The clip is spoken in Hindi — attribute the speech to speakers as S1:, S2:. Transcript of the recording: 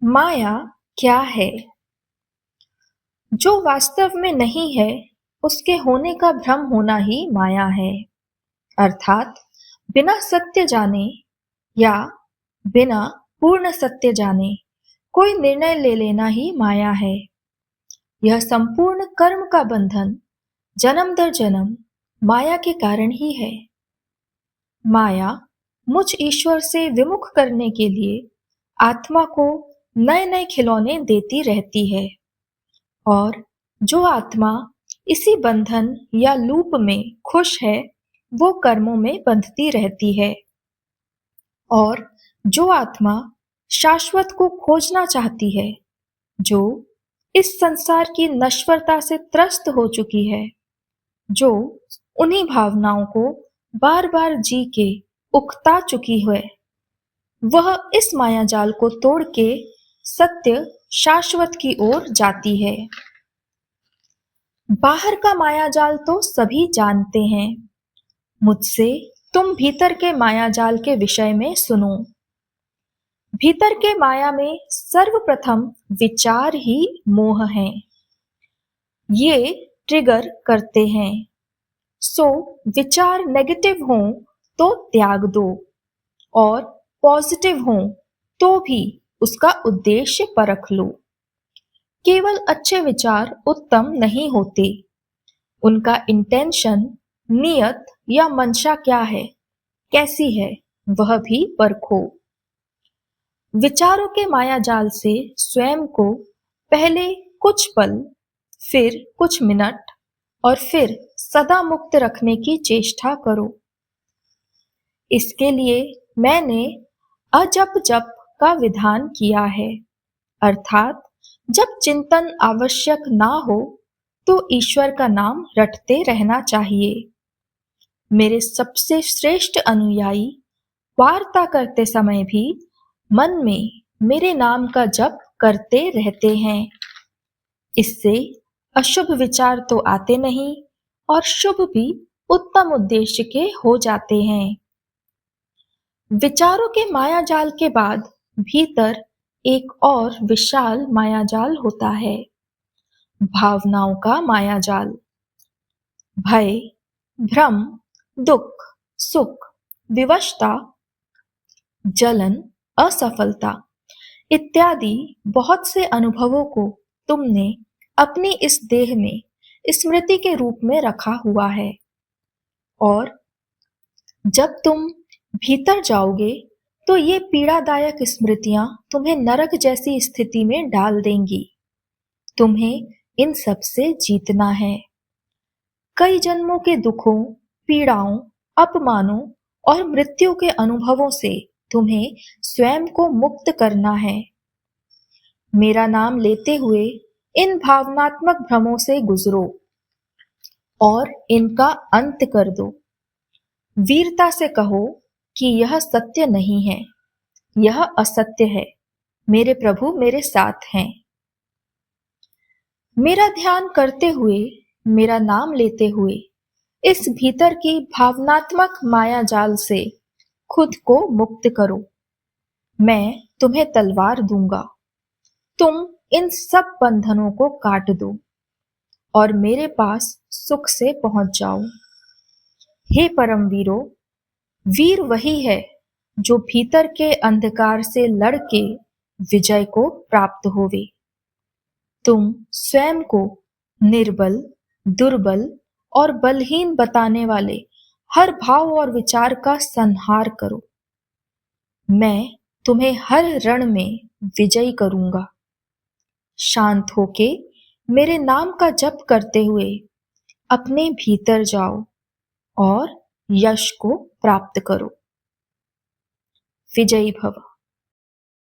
S1: माया क्या है? जो वास्तव में नहीं है, उसके होने का भ्रम होना ही माया है। अर्थात बिना सत्य जाने या बिना पूर्ण सत्य जाने कोई निर्णय ले लेना ही माया है। यह संपूर्ण कर्म का बंधन जन्म दर जन्म माया के कारण ही है। माया मुझ ईश्वर से विमुख करने के लिए आत्मा को नए नए खिलौने देती रहती है, और जो आत्मा इसी बंधन या लूप में खुश है, वो कर्मों में बंधती रहती है। और जो आत्मा शाश्वत को खोजना चाहती है, जो इस संसार की नश्वरता से त्रस्त हो चुकी है, जो उन्हीं भावनाओं को बार बार जी के उकता चुकी है, वह इस माया जाल को तोड़ के सत्य शाश्वत की ओर जाती है। बाहर का माया जाल तो सभी जानते हैं। मुझसे तुम भीतर के माया जाल के विषय में सुनो। भीतर के माया में सर्वप्रथम विचार ही मोह है। ये ट्रिगर करते हैं। सो विचार नेगेटिव हों तो त्याग दो, और पॉजिटिव हों तो भी उसका उद्देश्य परख लो। केवल अच्छे विचार उत्तम नहीं होते, उनका इंटेंशन, नियत या मंशा क्या है, कैसी है, वह भी परखो। विचारों के माया जाल से स्वयं को पहले कुछ पल, फिर कुछ मिनट और फिर सदा मुक्त रखने की चेष्टा करो। इसके लिए मैंने अजप जप का विधान किया है। अर्थात जब चिंतन आवश्यक ना हो तो ईश्वर का नाम रटते रहना चाहिए। मेरे सबसे श्रेष्ठ अनुयायी वार्ता करते समय भी मन में मेरे नाम का जप करते रहते हैं। इससे अशुभ विचार तो आते नहीं, और शुभ भी उत्तम उद्देश्य के हो जाते हैं। विचारों के माया जाल के बाद भीतर एक और विशाल माया जाल होता है, भावनाओं का माया जाल। भय, भ्रम, दुख, सुख, विवशता, जलन, असफलता इत्यादि बहुत से अनुभवों को तुमने अपनी इस देह में स्मृति के रूप में रखा हुआ है, और जब तुम भीतर जाओगे तो ये पीड़ादायक स्मृतियां तुम्हें नरक जैसी स्थिति में डाल देंगी। तुम्हें इन सब से जीतना है। कई जन्मों के दुखों, पीड़ाओं, अपमानों और मृत्यु के अनुभवों से तुम्हें स्वयं को मुक्त करना है। मेरा नाम लेते हुए इन भावनात्मक भ्रमों से गुजरो और इनका अंत कर दो। वीरता से कहो कि यह सत्य नहीं है, यह असत्य है, मेरे प्रभु मेरे साथ हैं। मेरा ध्यान करते हुए, मेरा नाम लेते हुए इस भीतर की भावनात्मक माया जाल से खुद को मुक्त करो। मैं तुम्हें तलवार दूंगा, तुम इन सब बंधनों को काट दो और मेरे पास सुख से पहुंच जाओ। हे परम वीरो, वीर वही है जो भीतर के अंधकार से लड़के विजय को प्राप्त होवे। तुम स्वयं को निर्बल, दुर्बल और बलहीन बताने वाले हर भाव और विचार का संहार करो। मैं तुम्हें हर रण में विजयी करूंगा। शांत होके मेरे नाम का जप करते हुए अपने भीतर जाओ और यश को प्राप्त करो। विजयी भव।